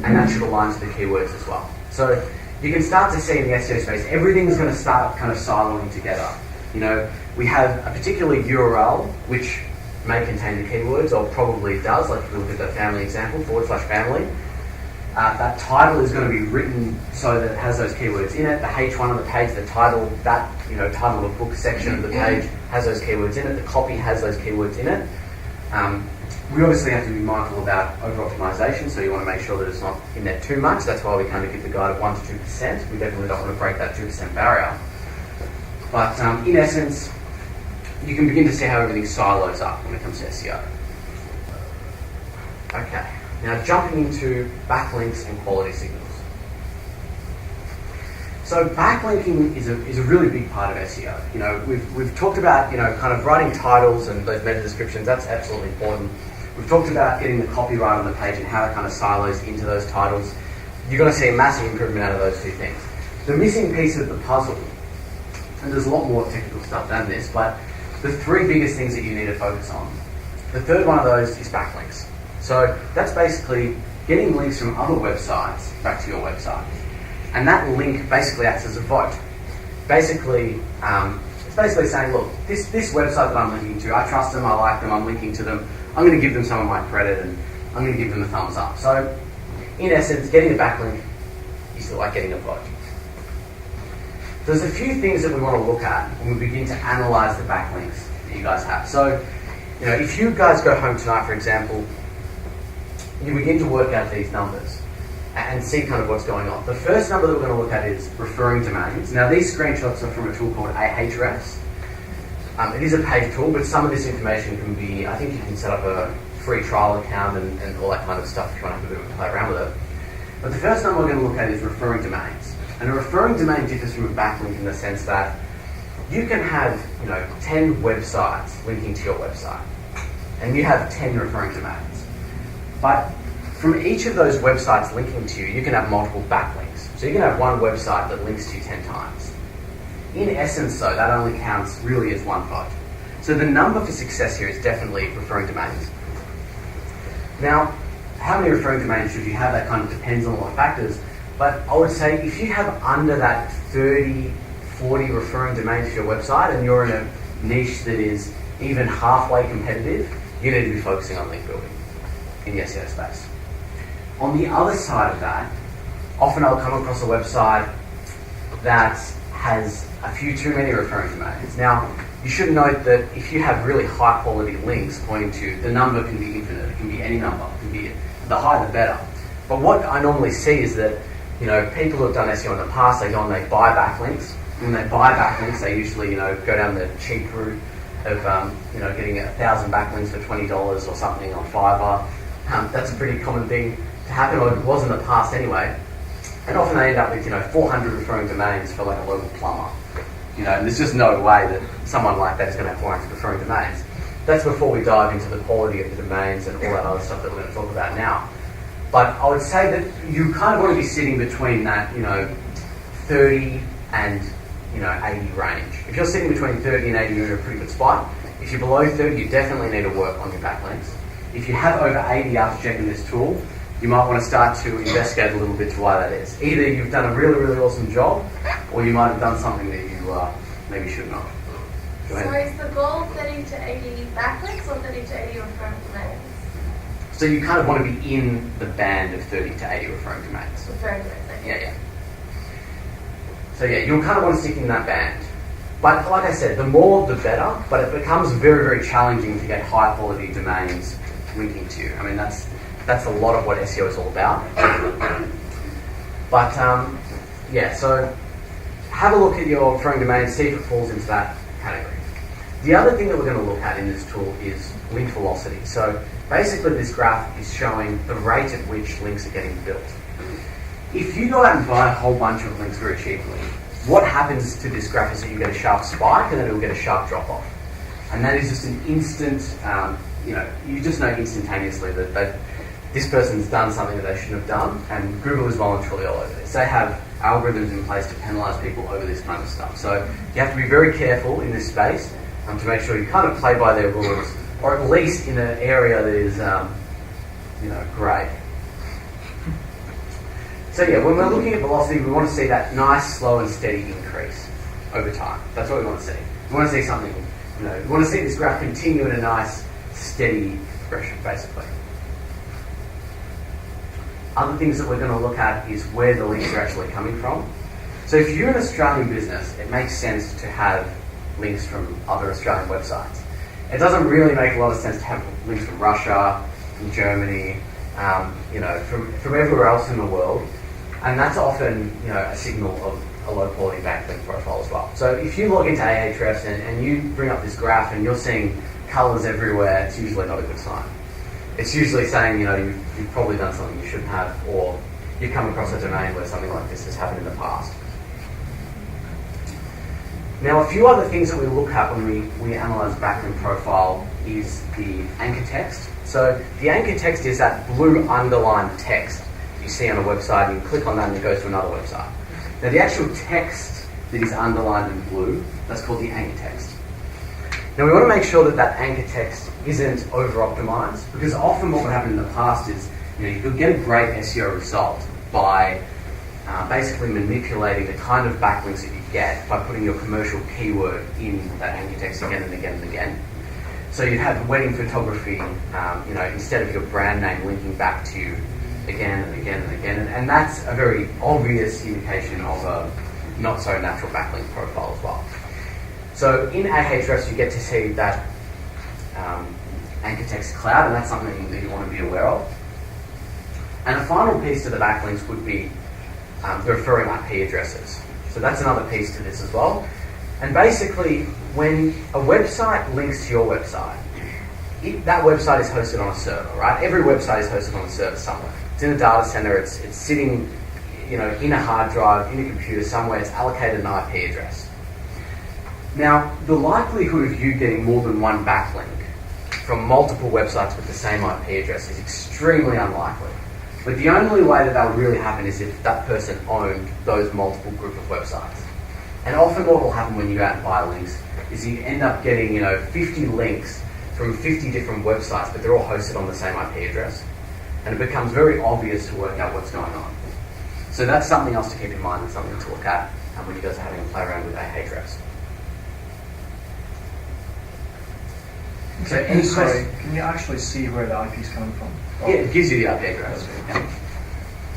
and that should align to the keywords as well. So you can start to see in the SEO space, everything's going to start kind of siloing together. We have a particular URL which may contain the keywords, or probably does, like if we look at the family example, /family. That title is going to be written so that it has those keywords in it. The H1 on the page, the title, that title of book section of the page has those keywords in it. The copy has those keywords in it. We obviously have to be mindful about over-optimization, so you want to make sure that it's not in there too much. That's why we kind of give the guide of 1% to 2%. We definitely don't want to break that 2% barrier. But in essence, you can begin to see how everything silos up when it comes to SEO. Okay. Now jumping into backlinks and quality signals. So backlinking is a really big part of SEO. We've talked about kind of writing titles and those meta descriptions. That's absolutely important. We've talked about getting the copyright on the page and how it kind of silos into those titles. You're going to see a massive improvement out of those two things. The missing piece of the puzzle, and there's a lot more technical stuff than this, but the three biggest things that you need to focus on. The third one of those is backlinks. So that's basically getting links from other websites back to your website. And that link basically acts as a vote. Basically, it's basically saying, look, this website that I'm linking to, I trust them, I like them, I'm linking to them, I'm going to give them some of my credit and I'm going to give them a thumbs up. So in essence, getting a backlink is like getting a vote. There's a few things that we want to look at when we begin to analyze the backlinks that you guys have. So, if you guys go home tonight, for example, you begin to work out these numbers and see kind of what's going on. The first number that we're going to look at is referring domains. Now these screenshots are from a tool called Ahrefs. It is a paid tool, but some of this information can be, I think you can set up a free trial account and all that kind of stuff if you want to have a bit of a play around with it. But the first number we're going to look at is referring domains. And a referring domain differs from a backlink in the sense that you can have 10 websites linking to your website, and you have 10 referring domains. But from each of those websites linking to you, you can have multiple backlinks. So you can have one website that links to you 10 times. In essence, though, that only counts really as one vote. So the number for success here is definitely referring domains. Now, how many referring domains should you have? That kind of depends on a lot of factors. But I would say if you have under that 30, 40 referring domains to your website and you're in a niche that is even halfway competitive, you need to be focusing on link building in the SEO space. On the other side of that, often I'll come across a website that has a few too many referring domains. Now, you should note that if you have really high quality links pointing to, the number can be infinite, it can be any number, it can be the higher the better. But what I normally see is that, people who have done SEO in the past, they go and they buy backlinks. When they buy backlinks, they usually, go down the cheap route of, getting 1,000 backlinks for $20 or something on Fiverr. That's a pretty common thing to happen, or it was in the past anyway. And often they end up with, 400 referring domains for like a local plumber. And there's just no way that someone like that is going to have 400 referring domains. That's before we dive into the quality of the domains and all that other stuff that we're going to talk about now. But I would say that you kind of want to be sitting between that, 30 and 80 range. If you're sitting between 30 and 80, you're in a pretty good spot. If you're below 30, you definitely need to work on your backlinks. If you have over 80 after checking this tool, you might want to start to investigate a little bit to why that is. Either you've done a really, really awesome job, or you might have done something that you maybe should not. So is the goal 30 to 80 backlinks or 30 to 80 referring domains? So you kind of want to be in the band of 30 to 80 referring domains. Referring domains, Yeah. So you'll kind of want to stick in that band. But like I said, the more the better, but it becomes very, very challenging to get high quality domains linking to you. I mean, that's a lot of what SEO is all about. But so have a look at your referring domains, see if it falls into that category. The other thing that we're going to look at in this tool is link velocity. So basically this graph is showing the rate at which links are getting built. If you go out and buy a whole bunch of links very cheaply, what happens to this graph is that you get a sharp spike and then it will get a sharp drop off. And that is just an instant, you just know instantaneously that this person's done something that they shouldn't have done, and Google is well and truly all over this. They have algorithms in place to penalise people over this kind of stuff. So you have to be very careful in this space to make sure you kind of play by their rules, or at least in an area that is, grey. So when we're looking at velocity, we want to see that nice, slow and steady increase over time. That's what we want to see. We want to see something, we want to see this graph continue in a nice, steady progression, basically. Other things that we're going to look at is where the links are actually coming from. So if you're an Australian business, it makes sense to have links from other Australian websites. It doesn't really make a lot of sense to have links from Russia, from Germany, from everywhere else in the world. And that's often, a signal of a low quality backlink profile as well. So if you log into Ahrefs and you bring up this graph and you're seeing colours everywhere, it's usually not a good sign. It's usually saying, you've probably done something you shouldn't have, or you've come across a domain where something like this has happened in the past. Now, a few other things that we look at when we analyse backlink profile is the anchor text. So the anchor text is that blue underlined text you see on a website, and you click on that and it goes to another website. Now, the actual text that is underlined in blue, that's called the anchor text. Now, we want to make sure that that anchor text isn't over-optimized, because often what would happen in the past is, you could get a great SEO result by basically manipulating the kind of backlinks that you get by putting your commercial keyword in that anchor text again and again and again. So you'd have wedding photography, instead of your brand name linking back to you again and again and again, and that's a very obvious indication of a not so natural backlink profile as well. So in Ahrefs you get to see that anchor text cloud, and that's something that you want to be aware of. And a final piece to the backlinks would be the referring IP addresses. So that's another piece to this as well. And basically, when a website links to your website, that website is hosted on a server, right? Every website is hosted on a server somewhere. It's in a data center, it's sitting, in a hard drive, in a computer somewhere, it's allocated an IP address. Now, the likelihood of you getting more than one backlink from multiple websites with the same IP address is extremely unlikely. But the only way that would really happen is if that person owned those multiple group of websites. And often what will happen when you go out and buy links is you end up getting, 50 links from 50 different websites, but they're all hosted on the same IP address. And it becomes very obvious to work out what's going on. So that's something else to keep in mind and something to look at when you guys are having a play around with Ahrefs. So any Sorry, can you actually see where the IP is coming from? Yeah, it gives you the IP address. Yeah.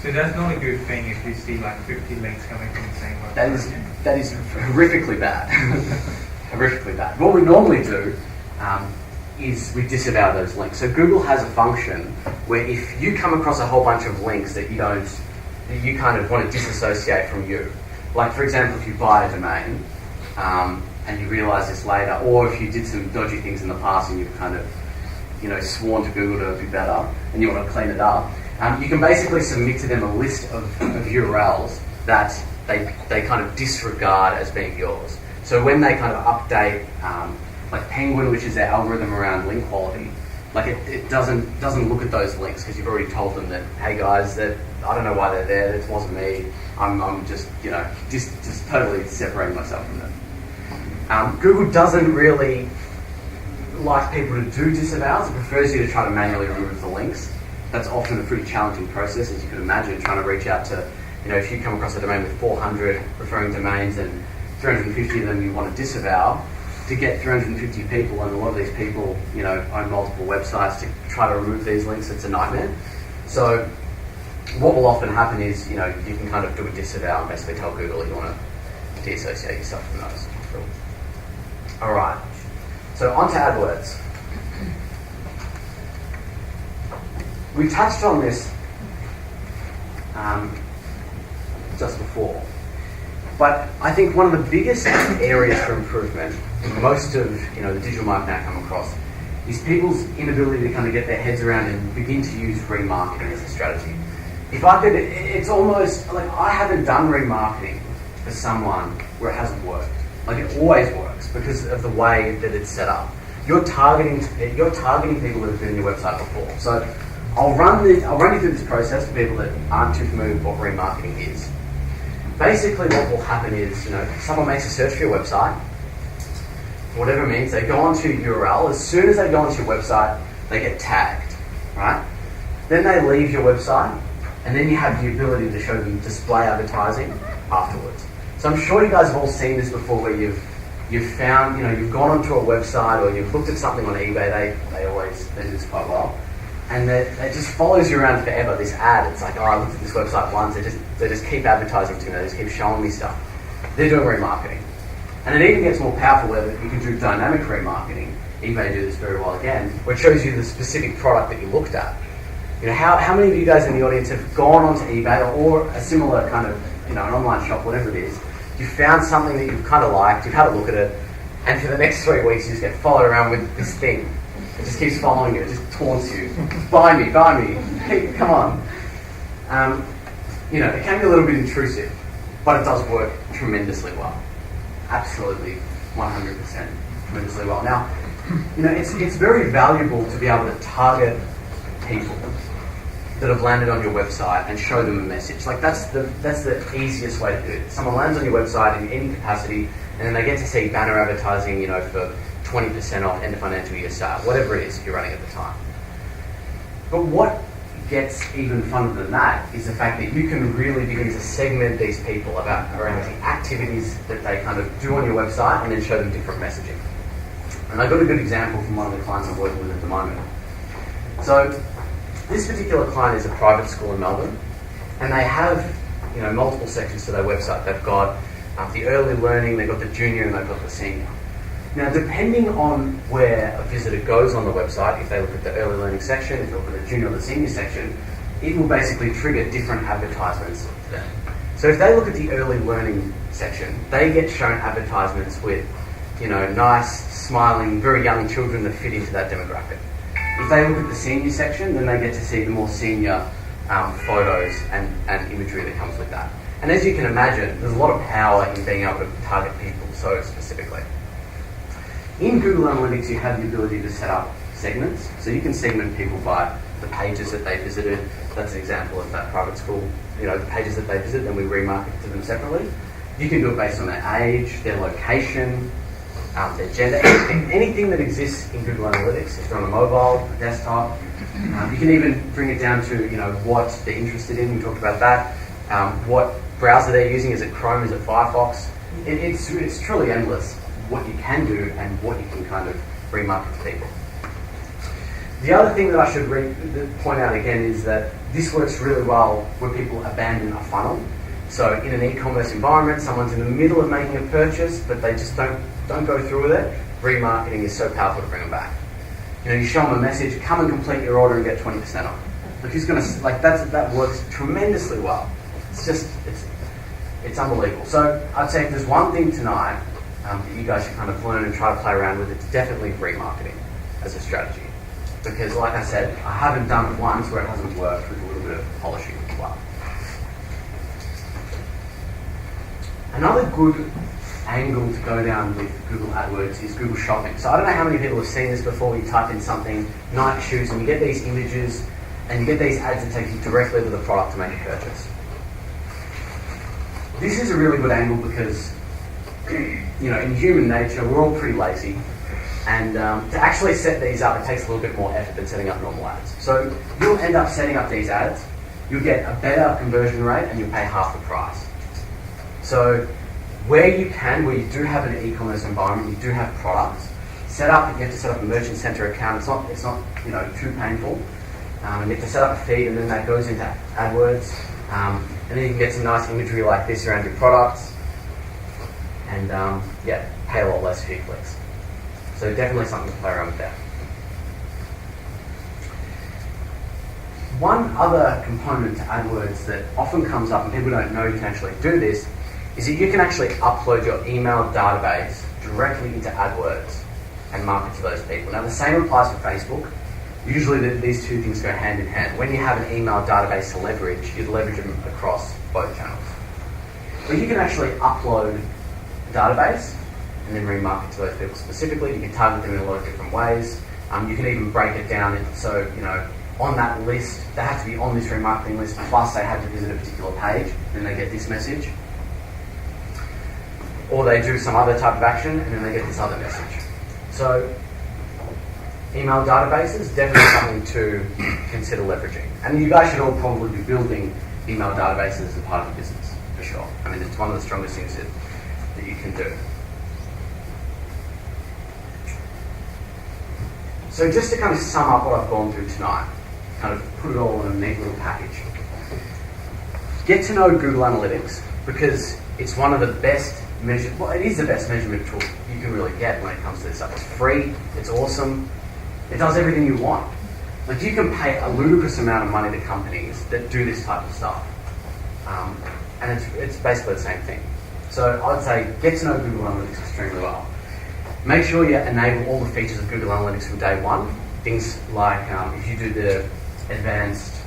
So that's not a good thing if you see like 50 links coming from the same website. That is horrifically bad. Horrifically bad. What we normally do is we disavow those links. So Google has a function where if you come across a whole bunch of links that you kind of want to disassociate from you, like for example, if you buy a domain and you realise this later, or if you did some dodgy things in the past and you've kind of sworn to Google to be better and you want to clean it up, you can basically submit to them a list of URLs that they kind of disregard as being yours. So when they kind of update, like Penguin, which is their algorithm around link quality, like it doesn't look at those links because you've already told them that, hey guys, that I don't know why they're there. It wasn't me. I'm just just totally separating myself from them. Google doesn't really like people to do disavows. It prefers you to try to manually remove the links. That's often a pretty challenging process, as you can imagine, trying to reach out to, if you come across a domain with 400 referring domains and 350 of them you want to disavow, to get 350 people, and a lot of these people, own multiple websites, to try to remove these links, it's a nightmare. So what will often happen is, you can kind of do a disavow and basically tell Google that you want to deassociate yourself from those. Cool. All right. So on to AdWords. We touched on this just before, but I think one of the biggest areas for improvement in most of the digital marketing I come across is people's inability to kind of get their heads around and begin to use remarketing as a strategy. If I could, it's almost like I haven't done remarketing for someone where it hasn't worked. Like it always works because of the way that it's set up. You're targeting people that have been on your website before. So I'll run you through this process for people that aren't too familiar with what remarketing is. Basically, what will happen is, someone makes a search for your website, whatever it means, they go onto your URL. As soon as they go onto your website, they get tagged, right? Then they leave your website, and then you have the ability to show them display advertising afterwards. So I'm sure you guys have all seen this before, where you've found, you've gone onto a website or you've looked at something on eBay. They do this quite well. And it just follows you around forever, this ad. It's like, I looked at this website once, they just keep advertising to me, they just keep showing me stuff. They're doing remarketing. And it even gets more powerful where you can do dynamic remarketing. eBay do this very well again, where it shows you the specific product that you looked at. How many of you guys in the audience have gone onto eBay or a similar kind of, an online shop, whatever it is, you found something that you've kind of liked, you've had a look at it, and for the next 3 weeks you just get followed around with this thing. It just keeps following you, it just taunts you. Buy me, hey, come on. It can be a little bit intrusive, but it does work tremendously well. Absolutely, 100% tremendously well. Now, it's very valuable to be able to target people that have landed on your website and show them a message. Like that's the easiest way to do it. Someone lands on your website in any capacity, and then they get to see banner advertising, for 20% off end of financial year sale, whatever it is you're running at the time. But what gets even funner than that is the fact that you can really begin to segment these people around the activities that they kind of do on your website and then show them different messaging. And I've got a good example from one of the clients I'm working with at the moment. So this particular client is a private school in Melbourne, and they have multiple sections to their website. They've got the early learning, they've got the junior, and they've got the senior. Now, depending on where a visitor goes on the website, if they look at the early learning section, if they look at the junior or the senior section, it will basically trigger different advertisements to them. So if they look at the early learning section, they get shown advertisements with, nice, smiling, very young children that fit into that demographic. If they look at the senior section, then they get to see the more senior photos and imagery that comes with that. And as you can imagine, there's a lot of power in being able to target people so specifically. In Google Analytics, you have the ability to set up segments. So you can segment people by the pages that they visited. That's an example of that private school. The pages that they visit, then we remarket to them separately. You can do it based on their age, their location, their gender, anything that exists in Google Analytics. If they're on a mobile, a desktop, you can even bring it down to what they're interested in. We talked about that. What browser they're using. Is it Chrome? Is it Firefox? It's truly endless what you can do and what you can kind of remarket to people. The other thing that I should point out again is that this works really well when people abandon a funnel. So in an e-commerce environment, someone's in the middle of making a purchase, but they just don't go through with it. Remarketing is so powerful to bring them back. You show them a message, come and complete your order and get 20% off. Like who's gonna that works tremendously well. It's unbelievable. So I'd say if there's one thing tonight that you guys should kind of learn and try to play around with, it's definitely remarketing as a strategy. Because like I said, I haven't done it once where it hasn't worked with a little bit of polishing as well. Another good angle to go down with Google AdWords is Google Shopping. So I don't know how many people have seen this before. You type in something, Nike shoes, and you get these images and you get these ads that take you directly to the product to make a purchase. This is a really good angle because, in human nature, we're all pretty lazy. And to actually set these up, it takes a little bit more effort than setting up normal ads. So you'll end up setting up these ads, you'll get a better conversion rate, and you'll pay half the price. So where you do have an e-commerce environment, you do have products, you have to set up a merchant center account. It's not too painful. And you have to set up a feed, and then that goes into AdWords. And then you can get some nice imagery like this around your products, and pay a lot less for your clicks. So definitely something to play around with there. One other component to AdWords that often comes up, and people don't know you can actually do this, is that you can actually upload your email database directly into AdWords and market to those people. Now the same applies for Facebook. Usually these two things go hand in hand. When you have an email database to leverage, you'd leverage them across both channels. But you can actually upload a database and then remarket to those people specifically. You can target them in a lot of different ways. You can even break it down so, on that list, they have to be on this remarketing list, plus they have to visit a particular page, then they get this message. Or they do some other type of action, and then they get this other message. So email databases, definitely something to consider leveraging. And you guys should all probably be building email databases as a part of your business, for sure. I mean, it's one of the strongest things that you can do. So just to kind of sum up what I've gone through tonight, kind of put it all in a neat little package. Get to know Google Analytics, because it's one of the best it is the best measurement tool you can really get when it comes to this stuff. It's free, it's awesome, it does everything you want. Like you can pay a ludicrous amount of money to companies that do this type of stuff. And it's basically the same thing. So I'd say get to know Google Analytics extremely well. Make sure you enable all the features of Google Analytics from day one. Things like if you do the advanced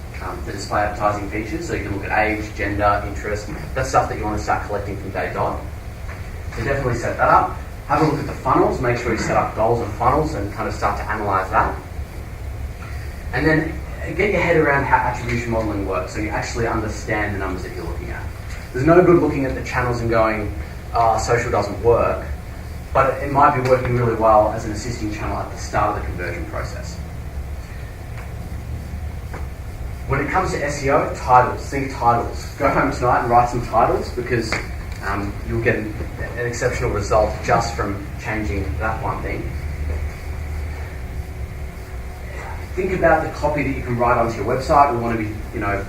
the display advertising features, so you can look at age, gender, interest, that's stuff that you want to start collecting from day dot. So definitely set that up. Have a look at the funnels, make sure you set up goals and funnels and kind of start to analyze that. And then get your head around how attribution modeling works so you actually understand the numbers that you're looking at. There's no good looking at the channels and going, social doesn't work, but it might be working really well as an assisting channel at the start of the conversion process. When it comes to SEO, titles, think titles. Go home tonight and write some titles because you'll get an exceptional result just from changing that one thing. Think about the copy that you can write onto your website. We want to be,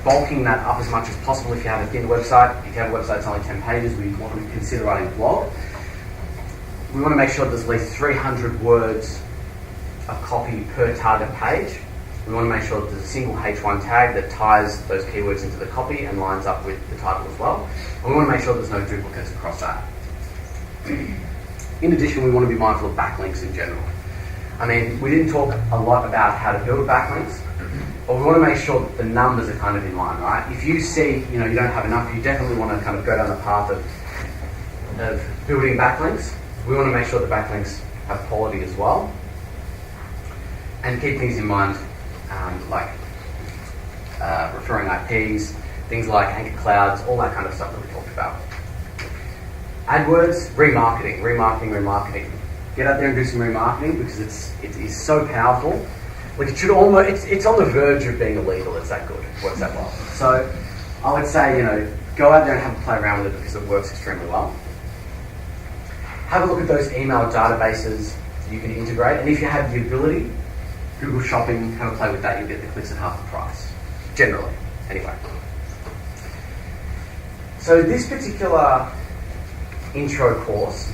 bulking that up as much as possible if you have a thin website. If you have a website that's only 10 pages, we want to consider writing a blog. We want to make sure that there's at least 300 words of copy per target page. We want to make sure that there's a single H1 tag that ties those keywords into the copy and lines up with the title as well. And we want to make sure there's no duplicates across that. In addition, we want to be mindful of backlinks in general. I mean, we didn't talk a lot about how to build backlinks, but we want to make sure that the numbers are kind of in line, right? If you see, you don't have enough, you definitely want to kind of go down the path of building backlinks. We want to make sure the backlinks have quality as well. And keep things in mind, like referring IPs, things like anchor clouds, all that kind of stuff that we talked about. AdWords, remarketing. Get out there and do some remarketing because it is so powerful. Like it should almost, it's on the verge of being illegal. It's that good. It works that well. So I would say, go out there and have a play around with it because it works extremely well. Have a look at those email databases you can integrate, and if you have the ability, Google Shopping, have a play with that, you'll get the clicks at half the price. Generally, anyway. So this particular intro course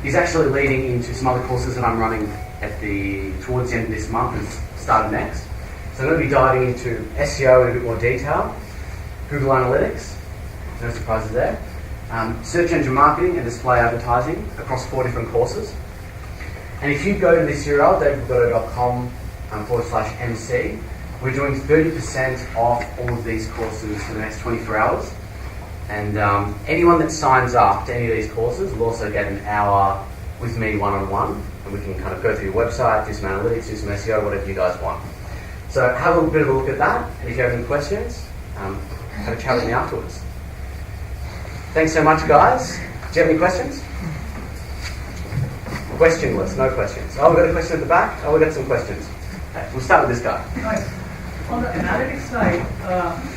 is actually leading into some other courses that I'm running towards the end of this month and start of next. So I'm going to be diving into SEO in a bit more detail, Google Analytics, no surprises there, search engine marketing and display advertising across 4 different courses. And if you go to this URL, davidpagotto.com/MC, we're doing 30% off all of these courses for the next 24 hours. And anyone that signs up to any of these courses will also get an hour with me one-on-one, and we can kind of go through your website, do some analytics, do some SEO, whatever you guys want. So have a bit of a look at that, and if you have any questions, have a chat with me afterwards. Thanks so much, guys. Do you have any questions? Questionless, no questions. Oh, we've got a question at the back. Oh, we've got some questions. Okay, we'll start with this guy. Right. On the analytics side,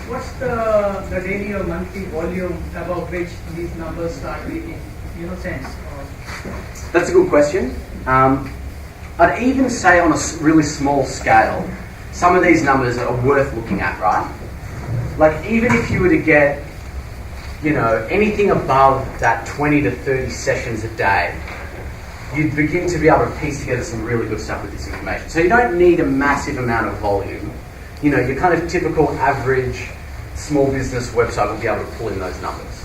what's the daily or monthly volume above which these numbers start making sense? That's a good question. I'd even say on a really small scale, some of these numbers are worth looking at, right? Like even if you were to get, anything above that 20 to 30 sessions a day, you'd begin to be able to piece together some really good stuff with this information. So you don't need a massive amount of volume. Your kind of typical average small business website will be able to pull in those numbers.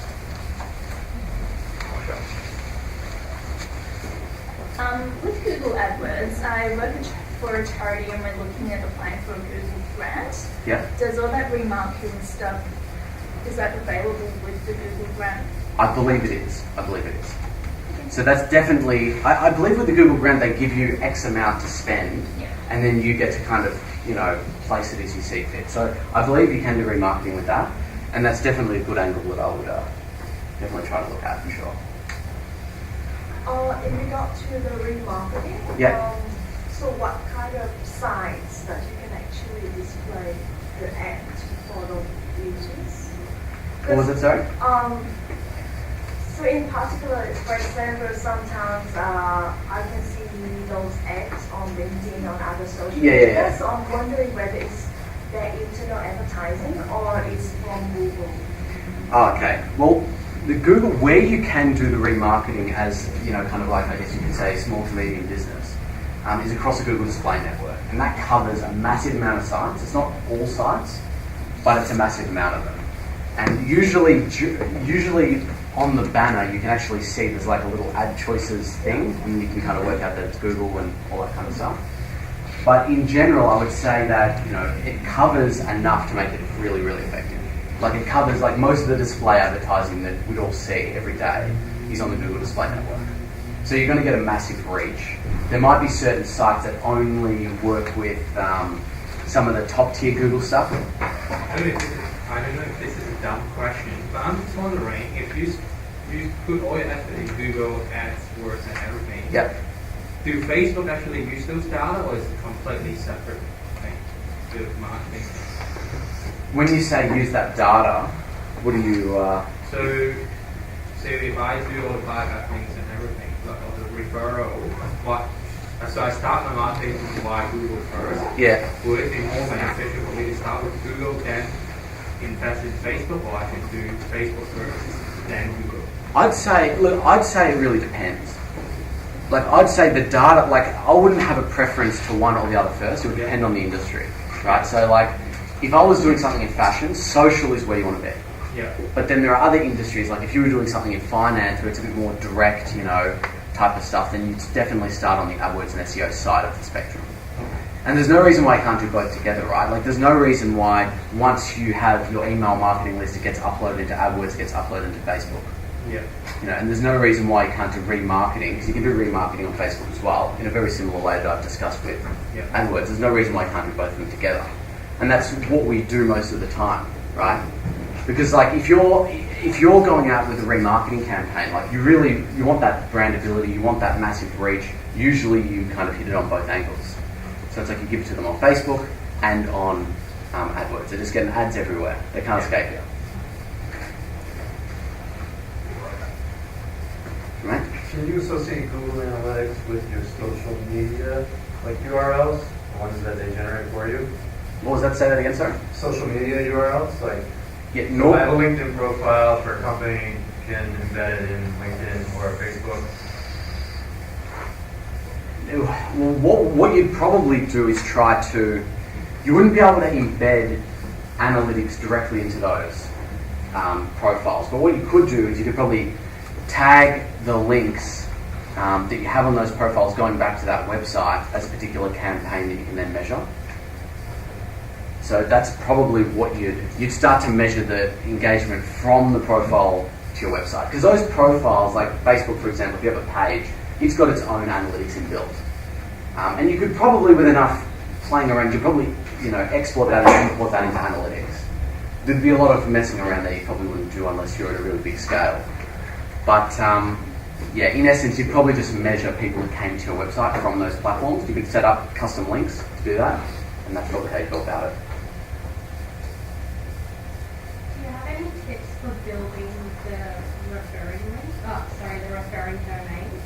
With Google AdWords, I work for a charity and we're looking at applying for a Google grant. Yeah. Does all that remarketing stuff, is that available with the Google grant? I believe it is. So that's definitely, I believe with the Google grant they give you X amount to spend, and then you get to kind of, place it as you see fit. So I believe you can do remarketing with that, and that's definitely a good angle that I would definitely try to look at for sure. In regard to the remarketing, so what kind of sites that you can actually display the ad for the users? What was it, sorry? So in particular, for example, sometimes I can see those ads on LinkedIn, on other social media. So I'm wondering whether it's their internal advertising or it's from Google. Oh, okay. Well, the Google, where you can do the remarketing as, kind of like, I guess you could say, small to medium business, is across the Google Display Network. And that covers a massive amount of sites. It's not all sites, but it's a massive amount of them. And usually on the banner, you can actually see there's like a little ad choices thing, and you can kind of work out that it's Google and all that kind of stuff. But in general, I would say that, it covers enough to make it really, really effective. Like it covers, like most of the display advertising that we'd all see every day is on the Google Display Network. So you're going to get a massive reach. There might be certain sites that only work with some of the top tier Google stuff. I don't know if this is a dumb question, but I'm just wondering if you put all your effort in Google Ads, Words, and everything. Yep. Do Facebook actually use those data, or is it completely separate thing? The marketing. When you say use that data, what do you? So if I do all the backlinks and everything, like all the referral, so I start my marketing via Google first. Yeah. Would it be more beneficial for me to start with Google, then invest in Facebook, or I can do Facebook first, then Google? I'd say it really depends. Like I'd say the data, like I wouldn't have a preference to one or the other first. It would depend on the industry, right? So like, if I was doing something in fashion, social is where you want to be. Yeah. But then there are other industries, like if you were doing something in finance where it's a bit more direct, type of stuff, then you'd definitely start on the AdWords and SEO side of the spectrum. And there's no reason why you can't do both together, right? Like there's no reason why once you have your email marketing list, it gets uploaded into AdWords, it gets uploaded into Facebook. Yeah. And there's no reason why you can't do remarketing, because you can do remarketing on Facebook as well, in a very similar way that I've discussed with AdWords. There's no reason why you can't do both of them together. And that's what we do most of the time, right? Because like if you're going out with a remarketing campaign, like you want that brandability, you want that massive reach, usually you kind of hit it on both angles. So it's like you give it to them on Facebook and on AdWords. They're just getting ads everywhere. They can't escape you. Can you associate Google Analytics with your social media, like URLs, the ones that they generate for you? What was that? Say that again, sorry? Social media URLs, like Yeah, so I have a LinkedIn profile for a company, can embed it in LinkedIn or Facebook. Well, what you'd probably do is try to, you wouldn't be able to embed analytics directly into those profiles, but what you could do is you could probably tag the links that you have on those profiles going back to that website as a particular campaign that you can then measure. So that's probably what you'd start to measure the engagement from the profile to your website. Because those profiles, like Facebook for example, if you have a page, it's got its own analytics inbuilt. And you could probably, with enough playing around, you probably export that and import that into analytics. There'd be a lot of messing around that you probably wouldn't do unless you're at a really big scale. But yeah, in essence, you'd probably just measure people that came to your website from those platforms. You could set up custom links to do that, and that's probably how you go about it. Do you have any tips for building the referring links? The referring domains.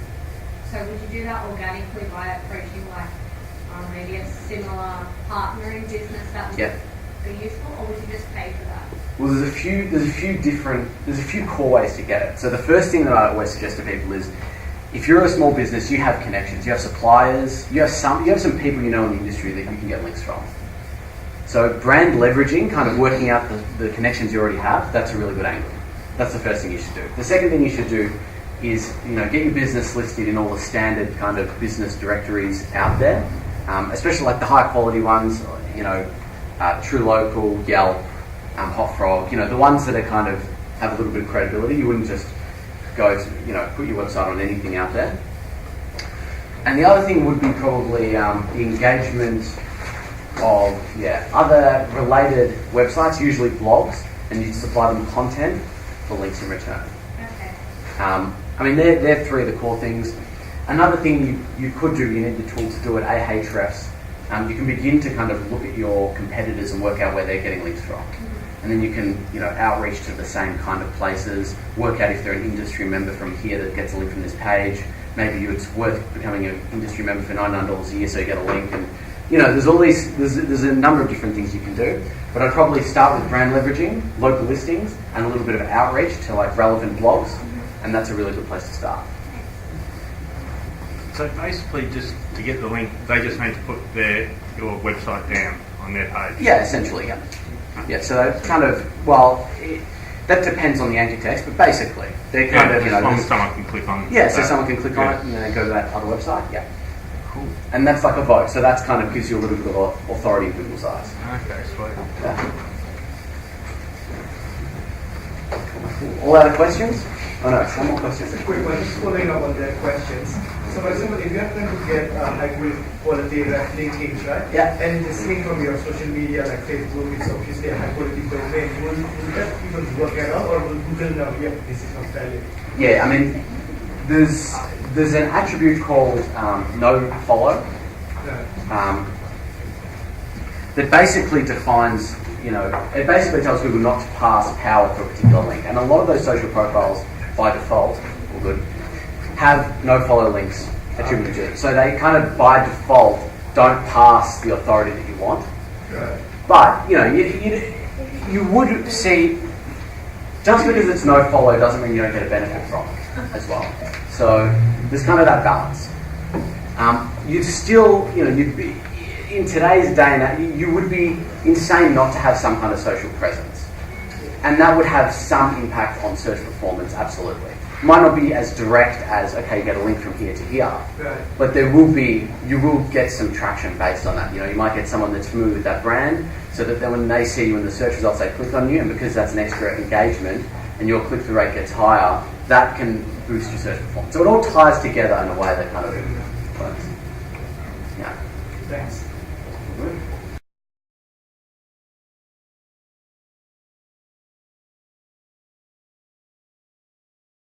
So would you do that organically by approaching like maybe a similar partnering business that would be useful, or would you just pay for that? Well, there's a few core ways to get it. So the first thing that I always suggest to people is, if you're a small business, you have connections, you have suppliers, you have some people you know in the industry that you can get links from. So brand leveraging, kind of working out the connections you already have, that's a really good angle. That's the first thing you should do. The second thing you should do is get your business listed in all the standard kind of business directories out there, especially like the high quality ones, True Local, Yelp, Hot Frog, the ones that are kind of have a little bit of credibility. You wouldn't just go to, put your website on anything out there. And the other thing would be probably the engagement of other related websites, usually blogs, and you supply them content for links in return. Okay. They're three of the core things. Another thing you could do, you need the tool to do it, Ahrefs. You can begin to kind of look at your competitors and work out where they're getting links from. And then you can, outreach to the same kind of places, work out if they're an industry member from here that gets a link from this page. Maybe it's worth becoming an industry member for $99 a year so you get a link. And, there's a number of different things you can do. But I'd probably start with brand leveraging, local listings, and a little bit of outreach to like relevant blogs. And that's a really good place to start. So basically, just to get the link, they just need to put your website down on their page. Yeah, essentially, yeah. Yeah, so that's kind of, that depends on the anchor text, but basically, they're kind of, as long as someone can click on it. Yeah, so someone can click on it and then go to that other website, yeah. Cool. And that's like a vote, so that's kind of gives you a little bit of authority in Google's eyes. Okay, sweet. Yeah. All out of questions? Oh no, one more question. Just a quick one, just following up on their questions. So for example, if you are trying to get high quality links, right? Yeah. And it's linked from your social media like Facebook, it's obviously a high quality domain. Will that even work at all, or will Google know, this is not valid? Yeah, there's an attribute called nofollow that basically defines, it basically tells Google not to pass power to a particular link. And a lot of those social profiles, by default, all good, have nofollow links attributed to it. So they kind of, by default, don't pass the authority that you want. Right. But, you would see, just because it's nofollow doesn't mean you don't get a benefit from it as well. So there's kind of that balance. You'd still, you'd be, in today's day and age, you would be insane not to have some kind of social presence. And that would have some impact on search performance, absolutely. Might not be as direct as, okay, you get a link from here to here, Right. but you will get some traction based on that. You might get someone that's familiar with that brand, so that then when they see you in the search results, they click on you, and because that's an extra engagement, and your click-through rate gets higher, that can boost your search performance. So it all ties together in a way that kind of